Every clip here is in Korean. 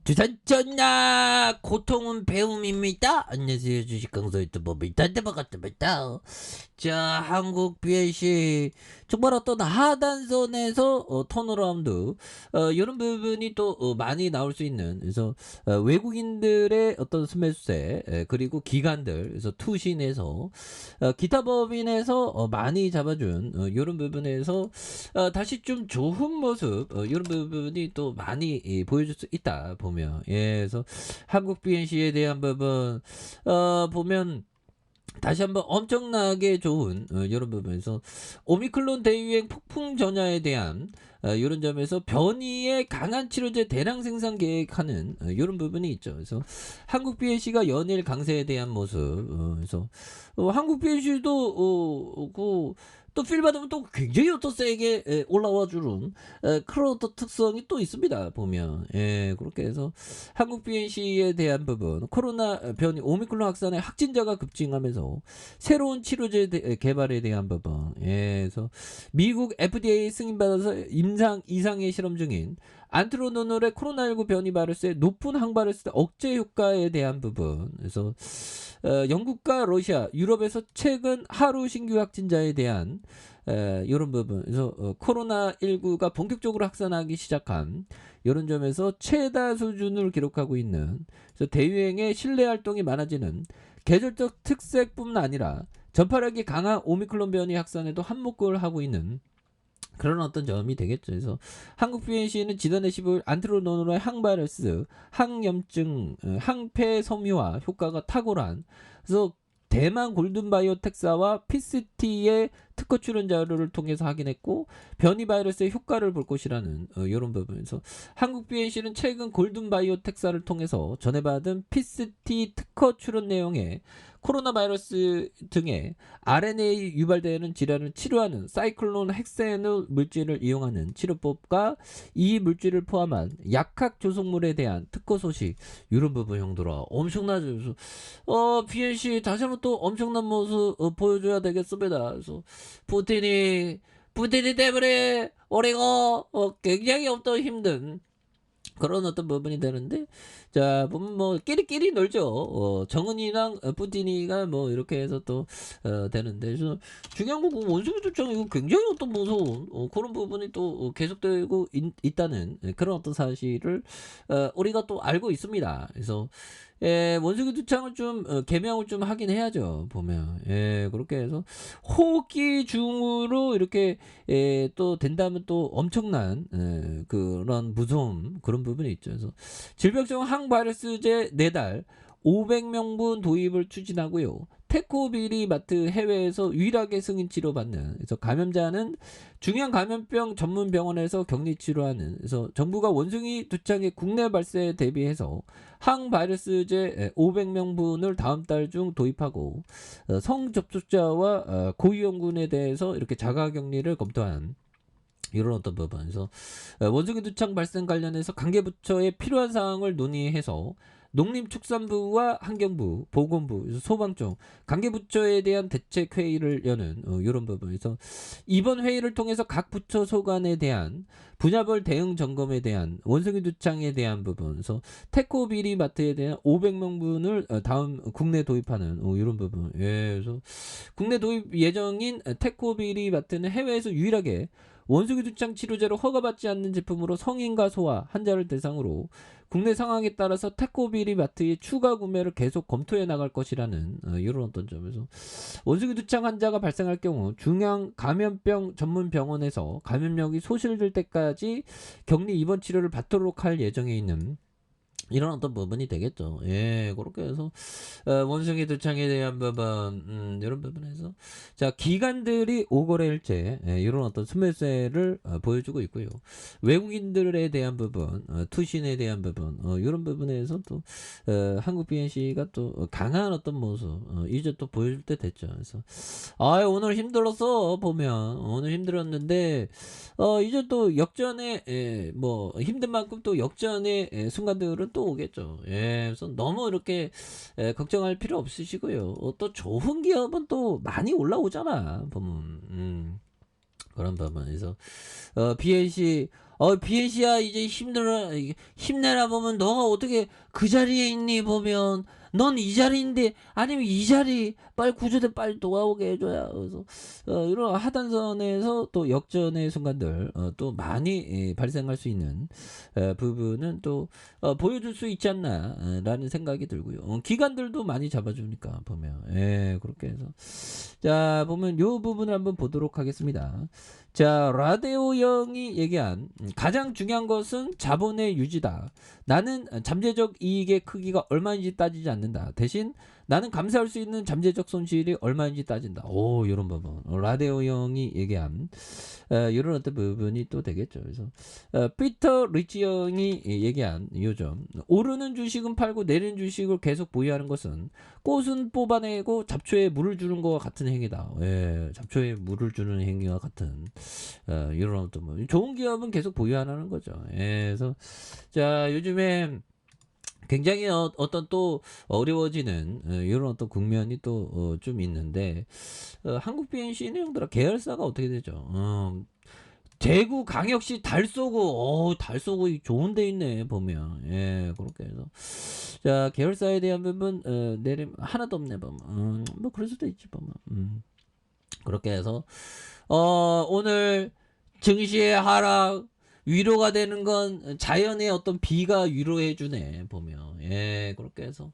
주산전나 고통은 배움입니다. 안녕하세요. 주식강사 유튜버 일단대 반갑습니다. 자, 한국 BLC 정말 어떤 하단선에서 턴어라운드 이런 부분이 또 많이 나올 수 있는, 그래서 외국인들의 어떤 스매수세 그리고 기관들, 그래서 투신에서 기타 법인에서 많이 잡아준 이런 부분에서 다시 좀 좋은 모습, 이런 부분이 또 많이 보여줄 수 있다 보면, 그래서 한국 BNC에 대한 부분 보면 다시 한번 엄청나게 좋은 이런 부분에서 오미클론 대유행 폭풍 전야에 대한 이런 점에서 변이의 강한 치료제 대량 생산 계획하는 이런 부분이 있죠. 그래서 한국 BNC가 연일 강세에 대한 모습, 그래서 한국 BNC도 또 필 받으면 또 굉장히 또 세게 올라와 주는 그런 또 특성이 또 있습니다. 보면, 그렇게 해서 한국 BNC에 대한 부분, 코로나 변이 오미크론 확산의 확진자가 급증하면서 새로운 치료제 개발에 대한 부분, 그래서 미국 FDA 승인받아서 임상 이상의 실험 중인 안트로노놀의 코로나19 변이 바이러스의 높은 항바이러스 억제 효과에 대한 부분, 그래서 영국과 러시아, 유럽에서 최근 하루 신규 확진자에 대한 이런 부분, 그래서 코로나19가 본격적으로 확산하기 시작한 이런 점에서 최다 수준을 기록하고 있는, 그래서 대유행의 실내 활동이 많아지는 계절적 특색뿐만 아니라 전파력이 강한 오미클론 변이 확산에도 한몫을 하고 있는 그런 어떤 점이 되겠죠. 그래서 한국 BNC는 지난해 15일 안트로노노의 항바이러스, 항염증, 항폐 섬유화 효과가 탁월한, 그래서 대만 골든바이오텍사와 피스티의 특허 출원 자료를 통해서 확인했고 변이 바이러스의 효과를 볼 것이라는 이런 부분에서 한국 BNC는 최근 골든바이오텍사를 통해서 전해받은 피스티 특허 출원 내용에 코로나 바이러스 등의 RNA 유발되는 질환을 치료하는 사이클론 헥세놀 물질을 이용하는 치료법과 이 물질을 포함한 약학 조성물에 대한 특허 소식, 이런 부분 형들아 엄청나죠. 그래서 BNC 다시 한번 또 엄청난 모습 보여줘야 되겠습니다. 그래서 푸틴이 때문에 우리가 굉장히 어떤 힘든 그런 어떤 부분이 되는데, 자 보면 뭐 끼리끼리 놀죠. 정은이랑 푸틴이가 뭐 이렇게 해서 또 되는데, 그래서 중요한 건 원숭이 도청 이거 굉장히 어떤 무서운 그런 부분이 또 계속되고 있다는 그런 어떤 사실을 우리가 또 알고 있습니다. 그래서 원숭이 두창을 좀 개명을 좀 하긴 해야죠. 보면, 그렇게 해서 호기 중으로 이렇게 또 된다면 또 엄청난 그런 무서움, 그런 부분이 있죠. 그래서 질병성 항바이러스제 4달 500명분 도입을 추진하고요. 테코비리 마트 해외에서 유일하게 승인 치료받는, 그래서 감염자는 중요한 감염병 전문 병원에서 격리 치료하는, 그래서 정부가 원숭이 두창의 국내 발생에 대비해서 항바이러스제 500명분을 다음 달 중 도입하고 성접촉자와 고위험군에 대해서 이렇게 자가격리를 검토한 이런 어떤 부분에서 원숭이 두창 발생 관련해서 관계부처에 필요한 사항을 논의해서 농림축산부와 환경부, 보건부, 소방청 관계부처에 대한 대책 회의를 여는 이런 부분에서 이번 회의를 통해서 각 부처 소관에 대한 분야별 대응 점검에 대한 원숭이 두창에 대한 부분에서 테코비리 마트에 대한 500명분을 다음 국내 도입하는 이런 부분. 그래서 국내 도입 예정인 테코비리 마트는 해외에서 유일하게 원숭이 두창 치료제로 허가받지 않는 제품으로 성인과 소아 환자를 대상으로 국내 상황에 따라서 테코비리 마트의 추가 구매를 계속 검토해 나갈 것이라는 이런 어떤 점에서 원숭이 두창 환자가 발생할 경우 중앙 감염병 전문 병원에서 감염력이 소실될 때까지 격리 입원 치료를 받도록 할 예정에 있는 이런 어떤 부분이 되겠죠. 그렇게 해서 원숭이 두창에 대한 부분, 이런 부분에서 자 기관들이 5거래일째 이런 어떤 스매세를 보여주고 있고요. 외국인들에 대한 부분, 투신에 대한 부분, 이런 부분에서 또 한국 BNC가 또 강한 어떤 모습 이제 또 보여줄 때 됐죠. 그래서 오늘 힘들었어. 보면 오늘 힘들었는데 이제 또 역전의 뭐 힘든 만큼 또 역전의 순간들은 또 오겠죠. 그래서 너무 이렇게 걱정할 필요 없으시고요. 또 좋은 기업은 또 많이 올라오잖아. 보면 그런 부분에서 BNC BNC야 이제 힘내라 보면 너가 어떻게 그 자리에 있니 보면 넌 이 자리인데 아니면 이 자리 빨리 구조대 빨리 돌아오게 해줘야. 그래서 이런 하단선에서 또 역전의 순간들 또 많이 발생할 수 있는 부분은 또 보여줄 수 있지 않나라는 생각이 들고요. 기관들도 많이 잡아주니까 보면 그렇게 해서 자 보면 요 부분을 한번 보도록 하겠습니다. 자 라데오 형이 얘기한 가장 중요한 것은 자본의 유지다. 나는 잠재적 이익의 크기가 얼마인지 따지지 않는다. 대신 나는 감수할 수 있는 잠재적 손실이 얼마인지 따진다. 오 이런 부분 라데오 형이 얘기한 이런 어떤 부분이 또 되겠죠. 그래서 피터 리치 형이 얘기한 요점 오르는 주식은 팔고 내리는 주식을 계속 보유하는 것은 꽃은 뽑아내고 잡초에 물을 주는 것과 같은 행위다. 잡초에 물을 주는 행위와 같은 이런 어떤 뭐 좋은 기업은 계속 보유하는 거죠. 그래서 자 요즘에 굉장히 어떤 또 어려워지는 이런 어떤 국면이 또 좀 있는데 한국 BNC는 형들아 계열사가 어떻게 되죠? 대구 강역시 달서구 달서구 좋은 데 있네 보면 그렇게 해서 자 계열사에 대한 부분 내림 하나도 없네 보면 뭐 그럴 수도 있지 보면 그렇게 해서 오늘 증시의 하락 위로가 되는 건 자연의 어떤 비가 위로해 주네 보면 그렇게 해서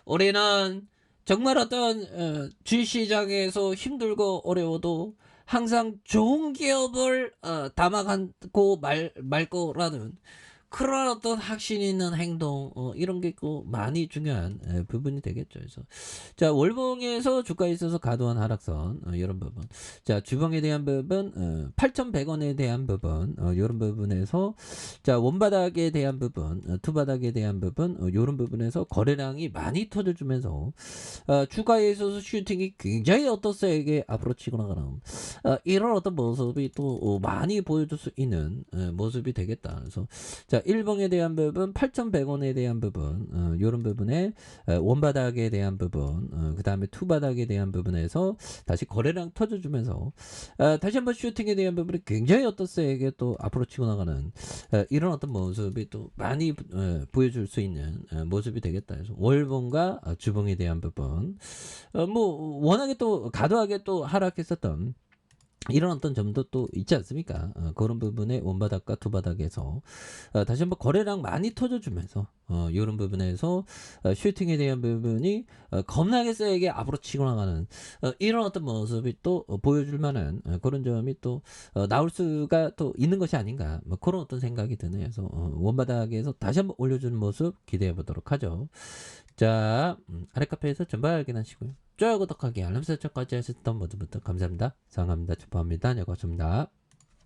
올해는 정말 어떤 주식시장에서 힘들고 어려워도 항상 좋은 기업을 담아가고 말 거라는 그런 어떤 확신 있는 행동 이런 게 꼭 많이 중요한 부분이 되겠죠. 그래서 자 월봉에서 주가에 있어서 과도한 하락선 이런 부분 자 주봉에 대한 부분 8,100원에 대한 부분 이런 부분에서 자 원바닥에 대한 부분 투바닥에 대한 부분 이런 부분에서 거래량이 많이 터져주면서 주가에 있어서 슈팅이 굉장히 어떤 세게 앞으로 치고 나가는 이런 어떤 모습이 또 많이 보여줄 수 있는 모습이 되겠다. 그래서 자 1봉에 대한 부분 8,100원에 대한 부분 이런 부분에 원바닥에 대한 부분 그 다음에 투바닥에 대한 부분에서 다시 거래량 터져주면서 다시 한번 슈팅에 대한 부분이 굉장히 어떤 세게 또 앞으로 치고 나가는 이런 어떤 모습이 또 많이 보여줄 수 있는 모습이 되겠다. 그래서 월봉과 주봉에 대한 부분 뭐 워낙에 또 과도하게 또 하락했었던 이런 어떤 점도 또 있지 않습니까? 그런 부분에 원바닥과 투바닥에서 다시 한번 거래량 많이 터져주면서 이런 부분에서 슈팅에 대한 부분이 겁나게 세게 앞으로 치고 나가는 이런 어떤 모습이 또 보여줄 만한 그런 점이 또 나올 수가 또 있는 것이 아닌가 뭐 그런 어떤 생각이 드네요. 그래서 원바닥에서 다시 한번 올려주는 모습 기대해 보도록 하죠. 자 아래 카페에서 전발 확인하시고요. 좋아요 구독하기 알람 설정까지 하셨던 모두부터 감사합니다. 사랑합니다. 축복합니다. 네 고맙습니다.